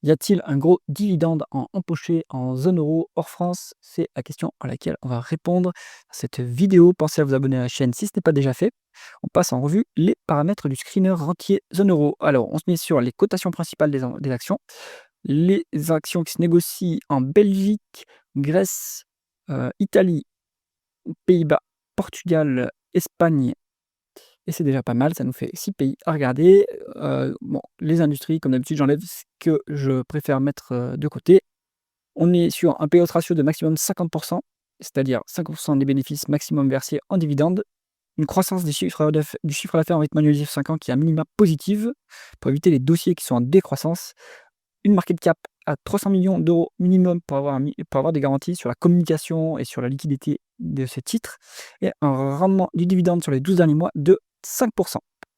Y a-t-il un gros dividende empoché en zone euro hors France? C'est la question à laquelle on va répondre dans cette vidéo. Pensez à vous abonner à la chaîne si ce n'est pas déjà fait. On passe en revue les paramètres du screener rentier zone euro. Alors, on se met sur les cotations principales des actions. Les actions qui se négocient en Belgique, Grèce, Italie, Pays-Bas, Portugal, Espagne, et c'est déjà pas mal, ça nous fait 6 pays à regarder. Bon, les industries, comme d'habitude, j'enlève ce que je préfère mettre, de côté. On est sur un payout ratio de maximum 50, c'est-à-dire 5 des bénéfices maximum versés en dividendes. Une croissance du chiffre d'affaires en rythme annualisé sur 5 ans qui est à minima positive, pour éviter les dossiers qui sont en décroissance. Une market cap à 300 millions d'euros minimum pour avoir des garanties sur la communication et sur la liquidité de ces titres, et un rendement du dividende sur les 12 derniers mois de 5.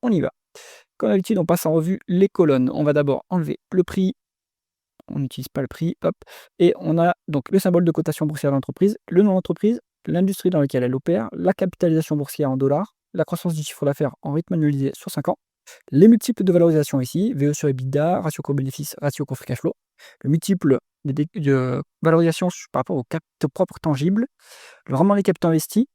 On y va. Comme d'habitude, on passe en revue les colonnes. On va d'abord enlever le prix, on n'utilise pas le prix, hop, et on a donc le symbole de cotation boursière de l'entreprise, le nom de l'entreprise, l'industrie dans laquelle elle opère, la capitalisation boursière en dollars, la croissance du chiffre d'affaires en rythme annualisé sur 5 ans, les multiples de valorisation ici, VE sur EBITDA, ratio coût-bénéfice, ratio coût free cash flow, le multiple de valorisation par rapport au capitaux propres tangibles, le rendement des capitaux investis,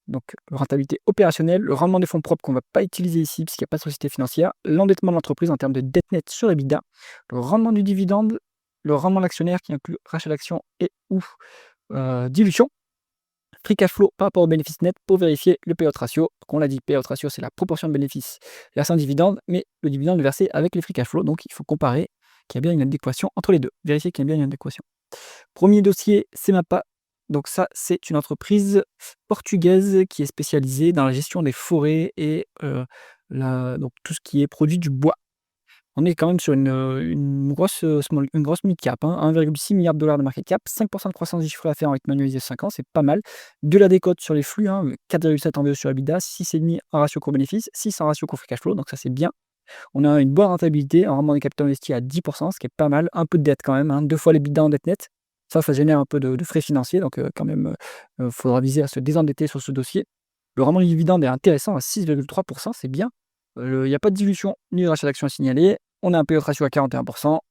donc rentabilité opérationnelle, le rendement des fonds propres qu'on ne va pas utiliser ici puisqu'il n'y a pas de société financière, l'endettement de l'entreprise en termes de dette nette sur EBITDA, le rendement du dividende, le rendement de l'actionnaire qui inclut rachat d'actions et ou dilution, free cash flow par rapport au bénéfice net pour vérifier le payout ratio. Donc on l'a dit, payout ratio c'est la proportion de bénéfices versés en dividende, mais le dividende est versé avec les free cash flow, donc il faut comparer qu'il y a bien une adéquation entre les deux, vérifier qu'il y a bien une adéquation. Premier dossier, c'est Mappa. Donc ça, c'est une entreprise portugaise qui est spécialisée dans la gestion des forêts et donc tout ce qui est produit du bois. On est quand même sur une grosse, une grosse mid-cap, hein, 1,6 milliard de dollars de market cap, 5 de croissance du chiffre d'affaires en rythme annualisé de 5 ans, c'est pas mal. De la décote sur les flux, hein, 4,7 en VE sur EBITDA, 6,5 en ratio coût-bénéfice, 6 en ratio coût free cash flow, donc ça c'est bien. On a une bonne rentabilité, un rendement des capitaux investis à 10 ce qui est pas mal. Un peu de dette quand même, hein, 2 fois les l'EBITDA en dette nette. Ça génère un peu de frais financiers, donc quand même, faudra viser à se désendetter sur ce dossier. Le rendement du dividende est intéressant à 6,3 c'est bien. Il y a pas de dilution ni de rachat d'actions à signaler. On a un payout ratio à 41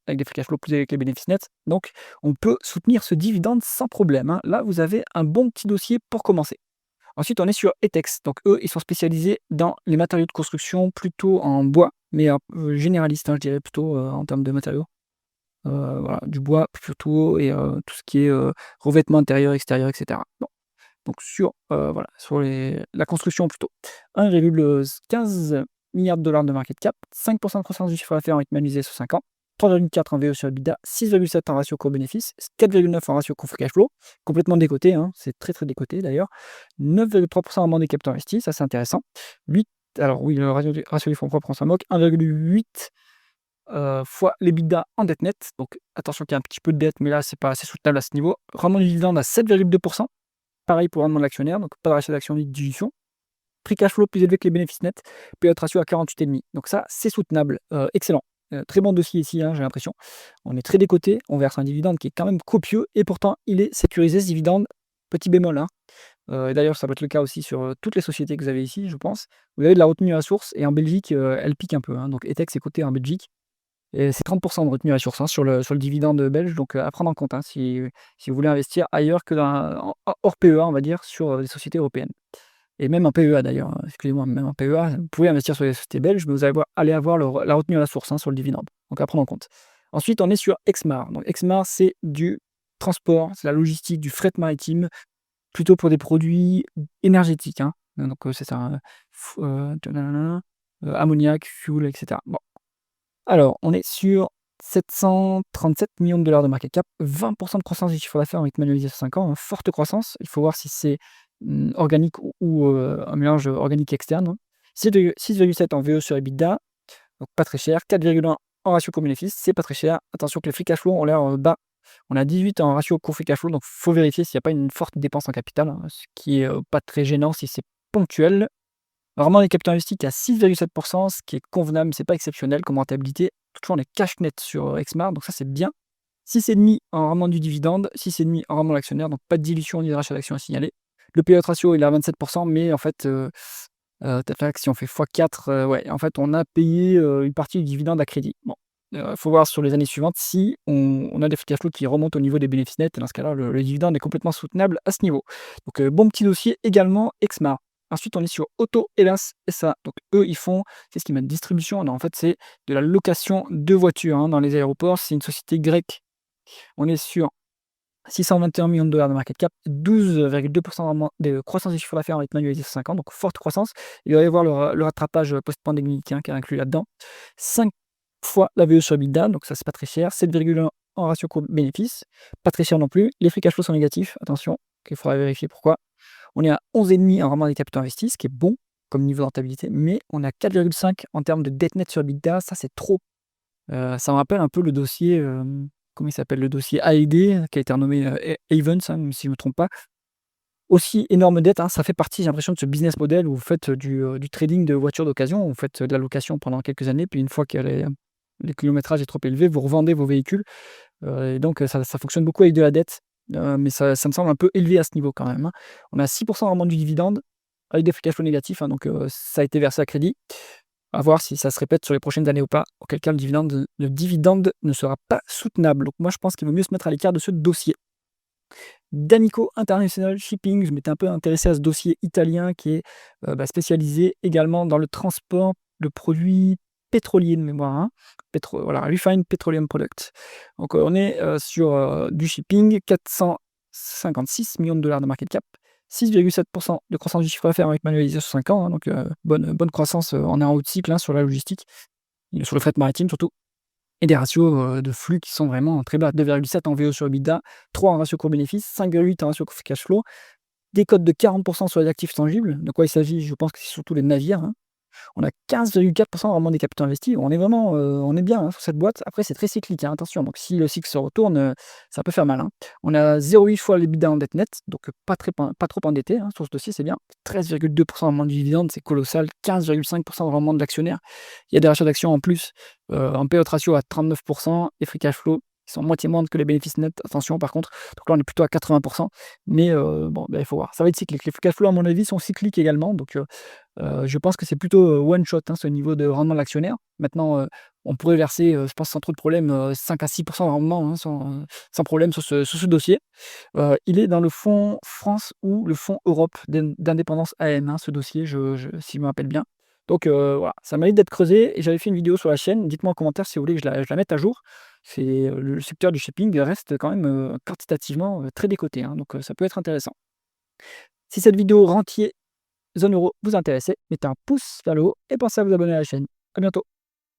avec des free cash flow plus élevés que les bénéfices nets. Donc on peut soutenir ce dividende sans problème, hein. Là, vous avez un bon petit dossier pour commencer. Ensuite, on est sur Etex. Donc eux, ils sont spécialisés dans les matériaux de construction plutôt en bois, mais généraliste, hein, je dirais plutôt en termes de matériaux. Voilà, du bois plutôt et tout ce qui est revêtement intérieur, extérieur, etc. Bon. Donc sur, voilà, sur la construction plutôt. 1,15 milliard de dollars de market cap, 5 de croissance du chiffre d'affaires en rythme annualisé sur 5 ans, 3,4 en VE sur EBITDA, 6,7 en ratio coût-bénéfice, 4,9 en ratio coût free cash flow, complètement décoté, hein, c'est très très décoté d'ailleurs. 9,3 en rendement des capitaux investis, ça c'est intéressant. 8, alors oui, le ratio des fonds propres, on s'en moque, 1,8 fois l'EBITDA en dette nette. Donc attention qu'il y a un petit peu de dette, mais là c'est pas assez soutenable à ce niveau. Rendement du dividende à 7,2, pareil pour le rendement de l'actionnaire, donc pas de rachat d'actions ni de dilution. Free cash flow plus élevé que les bénéfices nets, payout ratio à 48,5. Donc ça, c'est soutenable, excellent. Très bon dossier ici, hein, j'ai l'impression. On est très décoté, on verse un dividende qui est quand même copieux et pourtant il est sécurisé ce dividende. Petit bémol, hein. Et d'ailleurs, ça va être le cas aussi sur toutes les sociétés que vous avez ici, je pense. Vous avez de la retenue à la source et en Belgique, elle pique un peu, hein. Donc Etex est coté en Belgique et c'est 30 de retenue à la source, hein, sur le dividende belge. Donc à prendre en compte, hein, si vous voulez investir ailleurs que hors PEA, on va dire, sur des sociétés européennes. Et même un PEA d'ailleurs, hein, excusez-moi, même un PEA, vous pouvez investir sur les sociétés belges, mais vous allez avoir la retenue à la source, hein, sur le dividende. Donc à prendre en compte. Ensuite, on est sur Exmar. Donc Exmar, c'est du transport, c'est la logistique, du fret maritime, plutôt pour des produits énergétiques, hein. Donc c'est ça, ammoniac, fuel, etc. Bon. Alors, on est sur 737 millions de dollars de market cap, 20 de croissance du chiffre d'affaires en rythme annualisé sur 5 ans, hein, forte croissance. Il faut voir si c'est organique ou un mélange organique externe, hein. 6,7 en VE sur EBITDA, donc pas très cher. 4,1 en ratio coût-bénéfice, c'est pas très cher. Attention que les free cash flow ont l'air bas. On a 18 en ratio coût free cash flow, donc faut vérifier s'il n'y a pas une forte dépense en capital, hein, ce qui est pas très gênant si c'est ponctuel. Rendement des capitaux investis qui est à 6,7, ce qui est convenable, mais c'est pas exceptionnel comme rentabilité. Toutefois, on est cash net sur Exmar, donc ça c'est bien. 6,5 en rendement du dividende, 6,5 en rendement de l'actionnaire, donc pas de dilution ni de rachat d'actions à signaler. Le payout ratio il est à 27, mais en fait, tac, si on fait x4, ouais, en fait on a payé une partie du dividende à crédit. Bon, faut voir sur les années suivantes si on a des free cash flow qui remontent au niveau des bénéfices nets et dans ce cas-là, le dividende est complètement soutenable à ce niveau. Donc, bon petit dossier également Exmar. Ensuite, on est sur Auto Hélas SA. Donc eux, ils font c'est ce qu'ils mettent distribution. Non, en fait, c'est de la location de voitures, hein, dans les aéroports. C'est une société grecque. On est sur 621 millions de dollars de market cap, 12,2% rendement de croissance du chiffre d'affaires en rythme annualisé sur 5 ans, donc forte croissance. Il va y avoir le rattrapage post-pandémique, hein, qui est inclus là-dedans. 5 fois la VE sur EBITDA, donc ça c'est pas très cher. 7,1 en ratio coût-bénéfice, pas très cher non plus. Les free cash flow sont négatifs, attention, qu'il faudra vérifier pourquoi. On est à 11,5 en rendement des capitaux investis, ce qui est bon comme niveau de rentabilité, mais on a 4,5 en termes de dette nette sur EBITDA, ça c'est trop. Ça me rappelle un peu le dossier, comment il s'appelle? Le dossier AED qui a été renommé, Ayvens, hein, si je ne me trompe pas. Aussi énorme dette, hein, ça fait partie, j'ai l'impression, de ce business model où vous faites, du trading de voitures d'occasion. Vous faites de la location pendant quelques années, puis une fois que les kilométrages est trop élevé, vous revendez vos véhicules, et donc ça fonctionne beaucoup avec de la dette, mais ça me semble un peu élevé à ce niveau quand même, hein. On a 6% rendement du dividende avec des free cash flow négatifs, hein, donc ça a été versé à crédit. À voir si ça se répète sur les prochaines années ou pas, auquel cas le dividende ne sera pas soutenable. Donc moi, je pense qu'il vaut mieux se mettre à l'écart de ce dossier. D'Amico International Shipping, je m'étais un peu intéressé à ce dossier italien qui est, spécialisé également dans le transport de produits pétroliers de mémoire, hein. Voilà, Refined Petroleum Products. Donc, on est, sur, du shipping, 456 millions de dollars de market cap, 6,7% de croissance du chiffre d'affaires avec manualisé sur 5 ans, hein, donc, bonne croissance, en un haut de cycle, hein, sur la logistique et sur le fret maritime surtout. Et des ratios, de flux qui sont vraiment très bas, 2,7 en VO sur EBITDA, 3 en ratio court-bénéfice, 5,8 en ratio free cash flow, des cotes de 40% sur les actifs tangibles. De quoi il s'agit? Je pense que c'est surtout les navires, hein. On a 15,4% vraiment des capitaux investis. On est vraiment, on est bien, hein, sur cette boîte. Après, c'est très cyclique, hein, attention. Donc si le cycle se retourne, ça peut faire mal, hein. On a 0,8 fois l'EBITDA en dette nette, donc pas trop endetté, hein, sur ce dossier, c'est bien. 13,2% de rendement du dividende, c'est colossal. 15,5% de rendement de l'actionnaire. Il y a des rachats d'actions en plus, un payout ratio à 39% et free cash flow qui sont moitié moindres que les bénéfices nets. Attention par contre, donc là on est plutôt à 80%, mais bon, il faut voir. Ça va être cyclique. Les free cash flow à mon avis sont cycliques également, donc je pense que c'est plutôt, one shot, hein, ce niveau de rendement de l'actionnaire. Maintenant, on pourrait verser, je pense sans trop de problème, 5 à 6 de rendement, hein, sans problème sur ce dossier. Il est dans le fonds France ou le fonds Europe d'indépendance AM, hein, ce dossier, si je me rappelle bien. Donc voilà, ça mérite d'être creusé et j'avais fait une vidéo sur la chaîne. Dites-moi en commentaire si vous voulez que je la mette à jour. C'est, le secteur du shipping reste quand même, quantitativement, très décoté, hein, donc ça peut être intéressant. Si cette vidéo rentier zone euro vous intéressait, mettez un pouce vers le haut et pensez à vous abonner à la chaîne. À bientôt.